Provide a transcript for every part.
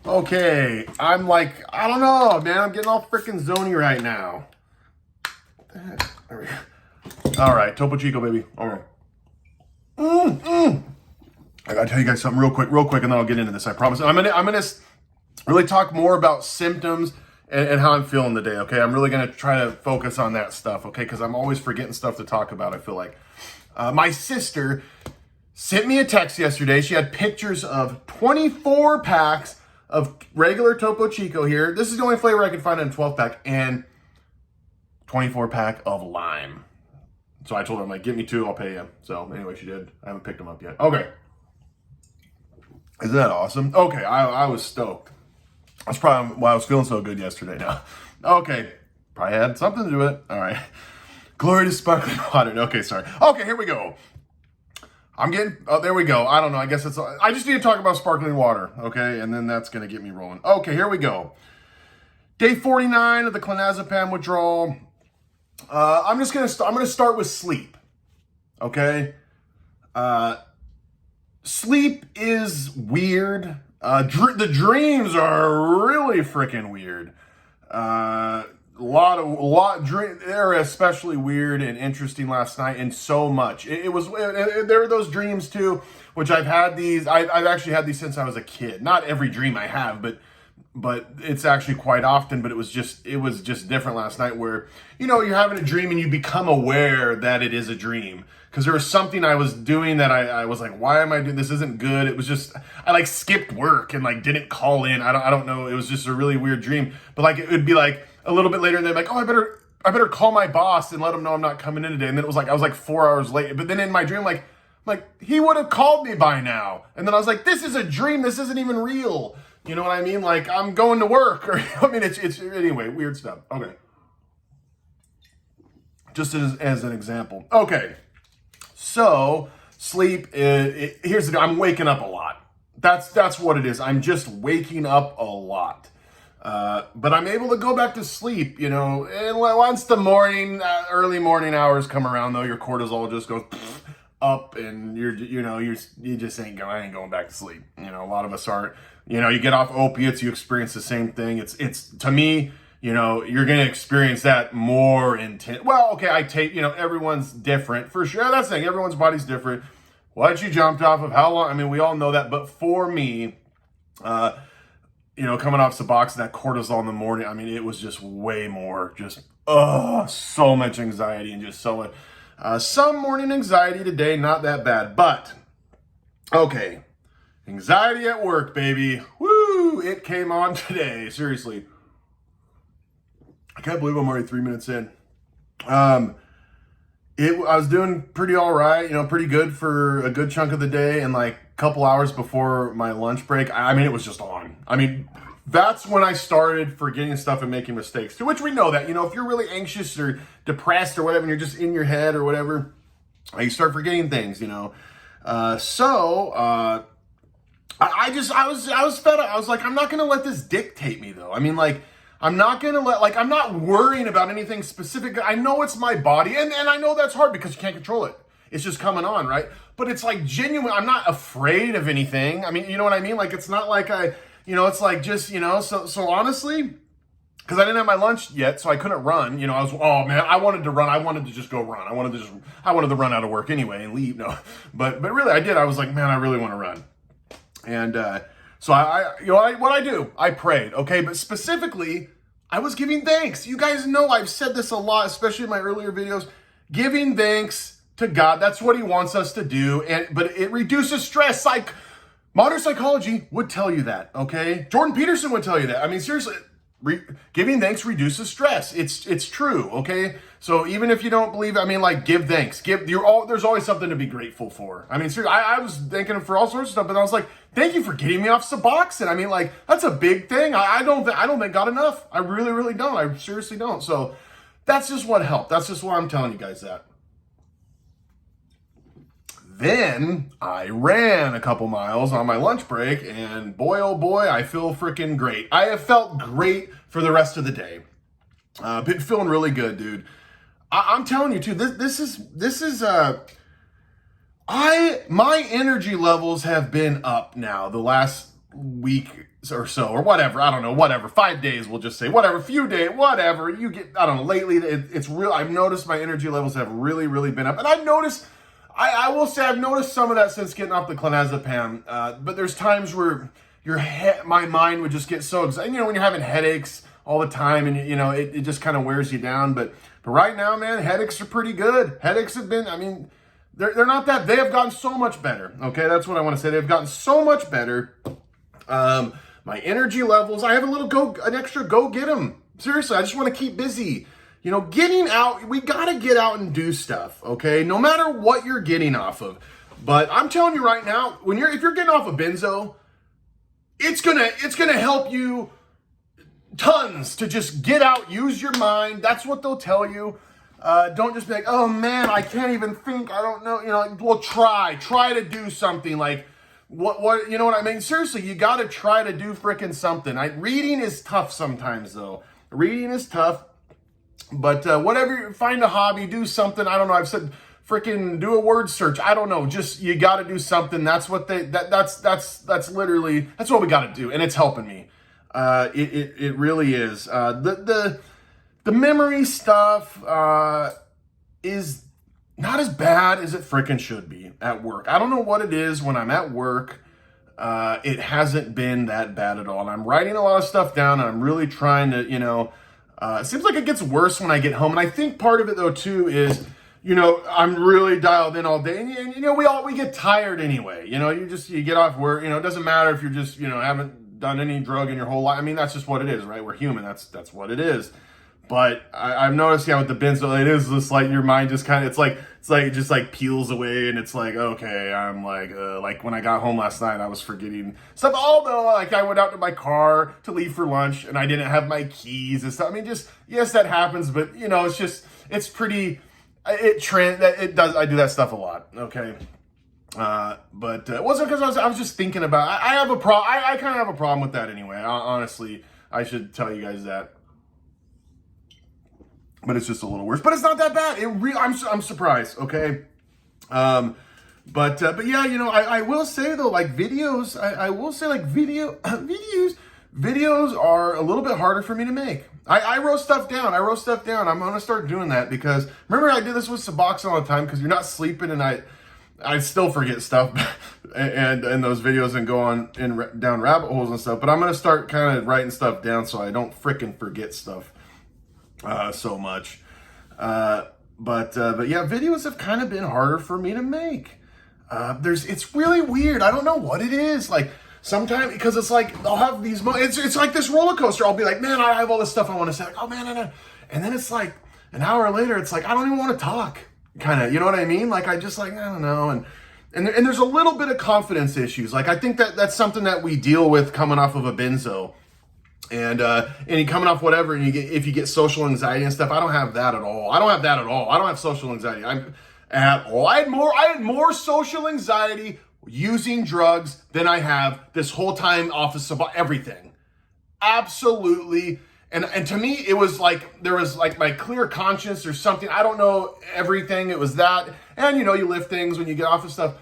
Okay, I'm like, I don't know, man. I'm getting all freaking zony right now. What the heck? There we go. All right, Topo Chico, baby. All right. I gotta tell you guys something real quick, and then I'll get into this. I promise. I'm gonna really talk more about symptoms and how I'm feeling today. Okay, I'm really gonna try to focus on that stuff. Okay, because I'm always forgetting stuff to talk about. I feel like my sister sent me a text yesterday. She had pictures of 24 packs of regular Topo Chico here. This is the only flavor I could find in a 12-pack, and 24-pack of lime. So I told her, I'm like, get me two, I'll pay you. So anyway, she did. I haven't picked them up yet. Okay. Isn't that awesome? Okay, I was stoked. That's probably why I was feeling so good yesterday now. Okay, probably had something to do with it. All right. Glory to sparkling water. Okay, sorry. Okay, here we go. I'm getting, oh, there we go. I don't know. I guess it's, I just need to talk about sparkling water, okay? And then that's going to get me rolling. Okay, here we go. Day 49 of the Clonazepam Withdrawal. I'm going to start with sleep, okay? Sleep is weird. The dreams are really freaking weird. They're especially weird and interesting last night, and so much. There were those dreams too, which I've had these. I've actually had these since I was a kid. Not every dream I have, but it's actually quite often. But it was just different last night, where you're having a dream and you become aware that it is a dream. Because there was something I was doing that I was like, why am I doing this? Isn't good. It was just, I like skipped work and like didn't call in. I don't know. It was just a really weird dream. But like, it would be like a little bit later and they're like, oh, I better call my boss and let him know I'm not coming in today. And then it was like, I was like 4 hours late. But then in my dream, like he would have called me by now. And then I was like, this is a dream. This isn't even real. You know what I mean? Like, I'm going to work. Or I mean, it's anyway, weird stuff. Okay. Just as an example. Okay. So sleep, here's the deal. I'm waking up a lot. That's what it is. I'm just waking up a lot. But I'm able to go back to sleep, and once the early morning hours come around, though, your cortisol just goes up, and you just ain't going back to sleep. A lot of us aren't. You get off opiates, you experience the same thing. It's to me, you're going to experience that more intense. Well, okay, I take, everyone's different for sure. That's the thing. Everyone's body's different. What you jumped off of, how long? I mean, we all know that. But for me, coming off Suboxone, that cortisol in the morning, I mean, it was just way more, so much anxiety and just so much. Some morning anxiety today, not that bad. But, okay, anxiety at work, baby. Woo, it came on today. Seriously. I can't believe I'm already 3 minutes in. I was doing pretty all right, pretty good for a good chunk of the day, and like a couple hours before my lunch break, I mean, it was just on. I mean, that's when I started forgetting stuff and making mistakes, to which we know that, if you're really anxious or depressed or whatever, and you're just in your head or whatever, you start forgetting things, I was fed up. I was like, I'm not going to let this dictate me, though. I mean, like, I'm not going to I'm not worrying about anything specific. I know it's my body, and I know that's hard because you can't control it. It's just coming on, right? But it's like genuine. I'm not afraid of anything. I mean, you know what I mean? Like, it's not like it's like just, so honestly, because I didn't have my lunch yet, so I couldn't run. I wanted to run. I wanted to just go run. I wanted to run out of work anyway and leave. No, but really I did. I was like, man, I really want to run. And, so what I do, I prayed, okay? But specifically, I was giving thanks. You guys know I've said this a lot, especially in my earlier videos. Giving thanks to God, that's what he wants us to do. But it reduces stress. Modern psychology would tell you that, okay? Jordan Peterson would tell you that. I mean, seriously, giving thanks reduces stress. It's true, okay? So even if you don't believe, I mean, like, give thanks. There's always something to be grateful for. I mean, seriously, I was thanking him for all sorts of stuff, but I was like, thank you for getting me off Suboxone. I mean, like, that's a big thing. I don't thank God enough. I really, really don't. I seriously don't. So that's just what helped. That's just why I'm telling you guys that. Then I ran a couple miles on my lunch break, and boy, oh boy, I feel freaking great. I have felt great for the rest of the day. Been feeling really good, dude. I'm telling you too, my energy levels have been up now the last week or so, or whatever, I don't know, whatever, 5 days, we'll just say, whatever, few days, whatever, you get, I don't know, lately, it's real, I've noticed my energy levels have really, really been up, and I've noticed, I will say, I've noticed some of that since getting off the clonazepam, but there's times where my mind would just get so excited, when you're having headaches all the time, and, it just kind of wears you down, but right now, man, headaches are pretty good. Headaches have been, they're not that, they have gotten so much better, okay, that's what I want to say, they've gotten so much better. My energy levels, I have an extra go get 'em. Seriously, I just want to keep busy. Getting out, we got to get out and do stuff, okay? No matter what you're getting off of. But I'm telling you right now, if you're getting off a benzo, it's going to help you tons to just get out, use your mind. That's what they'll tell you. Don't just be like, oh man, I can't even think. I don't know. Well, try to do something like, what you know what I mean? Seriously, you got to try to do frickin' something. Reading is tough sometimes, though. Reading is tough, but whatever, find a hobby, do something. I don't know. I've said frickin' do a word search. I don't know. Just you got to do something. That's what that's literally that's what we got to do, and it's helping me. It really is. The memory stuff is not as bad as it frickin' should be at work. I don't know what it is when I'm at work. It hasn't been that bad at all. And I'm writing a lot of stuff down, and I'm really trying to, it seems like it gets worse when I get home. And I think part of it, though, too, is, I'm really dialed in all day. And we get tired anyway. You get off work. It doesn't matter if you're just, haven't done any drug in your whole life. I mean, that's just what it is, right? We're human. That's what it is. But I've noticed, with the benzo, it is just like your mind just kind of, it's like it just like peels away, and it's like, okay, I'm like when I got home last night, I was forgetting stuff. Although, I went out to my car to leave for lunch, and I didn't have my keys and stuff. I mean, yes, that happens, but it's pretty, I do that stuff a lot, okay? But it wasn't because I was just thinking about, I have a problem, I kind of have a problem with that anyway, honestly, I should tell you guys that. But it's just a little worse. But it's not that bad. I'm surprised. Okay. But yeah, I will say though, like videos, I will say like videos are a little bit harder for me to make. I wrote stuff down. I'm gonna start doing that because remember I did this with Suboxone all the time because you're not sleeping and I still forget stuff and those videos and go on down rabbit holes and stuff. But I'm gonna start kind of writing stuff down so I don't frickin' forget stuff. So much. But yeah, videos have kind of been harder for me to make. It's really weird. I don't know what it is. Like sometimes, because it's like, I'll have these moments, it's like this roller coaster. I'll be like, man, I have all this stuff I want to say. Like, oh man, and then it's like an hour later, it's like, I don't even want to talk. Kind of, you know what I mean? Like, I just like, I don't know. And there's a little bit of confidence issues. Like, I think that's something that we deal with coming off of a benzo. And you coming off whatever, and if you get social anxiety and stuff, I don't have that at all. I don't have social anxiety. I had more social anxiety using drugs than I have this whole time off of everything. Absolutely. And to me, it was like, there was like my clear conscience or something. I don't know everything. It was that. And you lift things when you get off of stuff.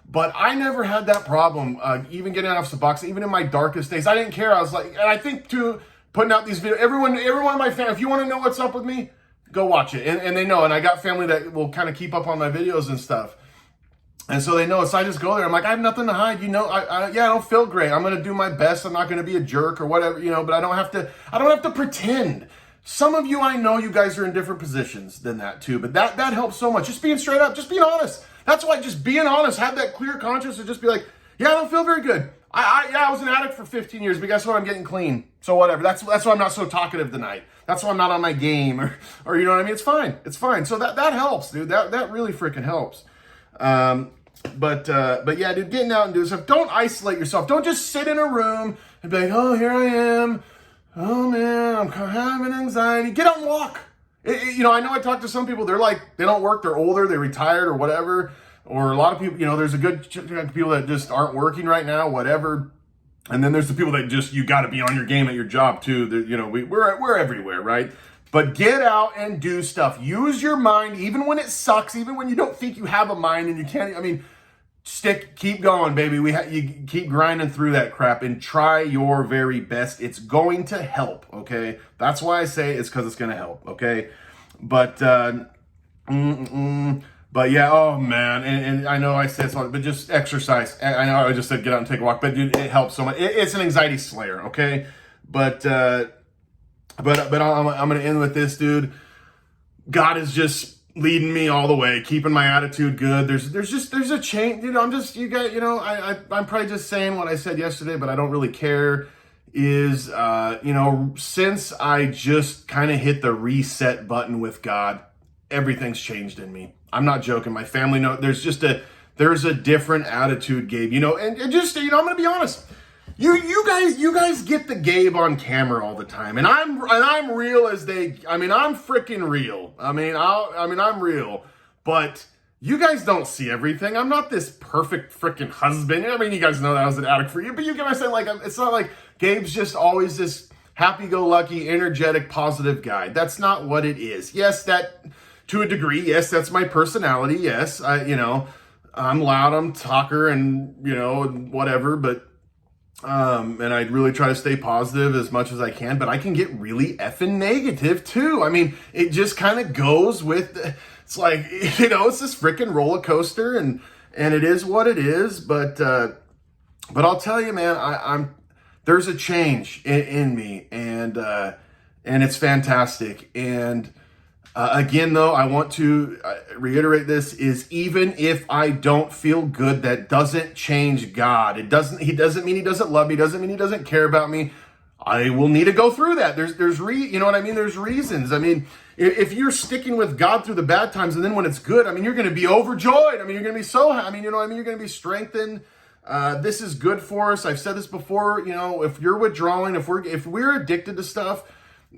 But I never had that problem, even getting off Suboxone, even in my darkest days. I didn't care. I was like, and I think too, putting out these videos, everyone in my family, if you want to know what's up with me, go watch it. And they know, and I got family that will kind of keep up on my videos and stuff. And so they know, so I just go there. I'm like, I have nothing to hide. I don't feel great. I'm going to do my best. I'm not going to be a jerk or whatever, but I don't have to pretend. Some of you, I know you guys are in different positions than that too, but that helps so much. Just being straight up, just being honest. That's why just being honest, have that clear conscience and just be like, yeah, I don't feel very good. I was an addict for 15 years, but guess what? I'm getting clean. So whatever. That's why I'm not so talkative tonight. That's why I'm not on my game or you know what I mean? It's fine. It's fine. So that helps, dude. That really freaking helps. But yeah, dude, getting out and doing stuff. Don't isolate yourself. Don't just sit in a room and be like, oh, here I am. Oh man, I'm having anxiety. Get out and walk. I know I talk to some people, they're like, they don't work, they're older, they retired or whatever. Or a lot of people, there's a good chunk of people that just aren't working right now, whatever. And then there's the people that just, you got to be on your game at your job too. We're everywhere, right? But get out and do stuff. Use your mind, even when it sucks, even when you don't think you have a mind and you can't, keep going, baby. You keep grinding through that crap and try your very best. It's going to help, okay? That's why I say it's because it's going to help, okay? But, but yeah, oh man, and I know I said something, but just exercise. I know I just said get out and take a walk, but it helps so much. It's an anxiety slayer, okay? But I'm gonna end with this, dude. God is just leading me all the way, keeping my attitude good. There's a change, you know. I'm probably just saying what I said yesterday, but I don't really care. Is since I just kind of hit the reset button with God, everything's changed in me. I'm not joking. My family knows there's a different attitude, Gabe. And just I'm gonna be honest. You guys get the Gabe on camera all the time, and I'm real as they. I'm freaking real. I'm real, but you guys don't see everything. I'm not this perfect freaking husband. You guys know that I was an addict for you, but you get what I'm saying. Like, it's not like Gabe's just always this happy-go-lucky, energetic, positive guy. That's not what it is. Yes, that to a degree. Yes, that's my personality. Yes, I'm loud, I'm talker, and whatever, but. And I really try to stay positive as much as I can, but I can get really effing negative too. It just kind of goes with, it's like, it's this freaking roller coaster, and it is what it is. But I'll tell you, man, there's a change in me, and it's fantastic. And again, though, I want to reiterate this, is even if I don't feel good, that doesn't change God. He doesn't mean he doesn't love me, doesn't mean he doesn't care about me. I will need to go through that. There's There's reasons. If you're sticking with God through the bad times, and then when it's good, you're going to be overjoyed. You're going to be so, you're going to be strengthened. This is good for us. I've said this before, if you're withdrawing, if we're addicted to stuff,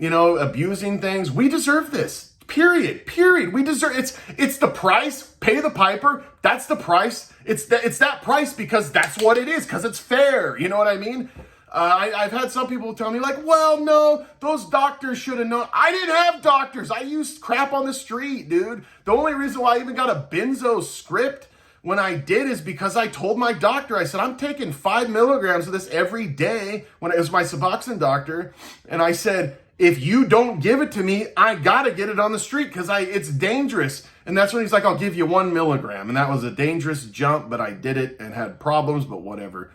abusing things, we deserve this. Period. We deserve it's the price. Pay the piper. That's the price. It's that price because that's what it is, because it's fair. You know what I mean? I've had some people tell me, like, well, no, those doctors should have known. I didn't have doctors. I used crap on the street, dude. The only reason why I even got a benzo script when I did is because I told my doctor, I said, I'm taking 5 milligrams of this every day, when it was my Suboxone doctor. And I said, if you don't give it to me, I gotta get it on the street because it's dangerous. And that's when he's like, I'll give you 1 milligram. And that was a dangerous jump, but I did it and had problems, but whatever.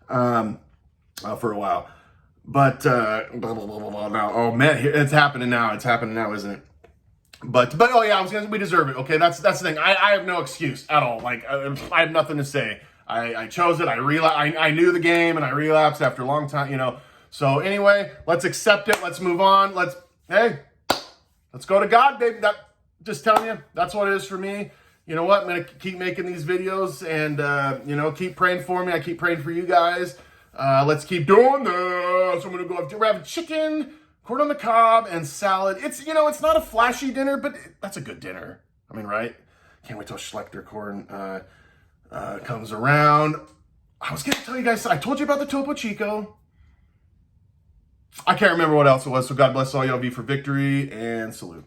For a while. But now, oh man, it's happening now. It's happening now, isn't it? But oh yeah, we deserve it. Okay, that's the thing. I have no excuse at all. Like, I have nothing to say. I chose it. I knew the game, and I relapsed after a long time. So anyway, let's accept it. Let's move on. Let's go to God, baby. Just telling you, that's what it is for me. You know what? I'm going to keep making these videos, and, keep praying for me. I keep praying for you guys. Let's keep doing this. So I'm going to go we're having chicken, corn on the cob, and salad. It's not a flashy dinner, but that's a good dinner. Right? Can't wait till Schlechter corn, comes around. I was going to tell you guys, I told you about the Topo Chico. I can't remember what else it was. So God bless all y'all. Be for victory and salute.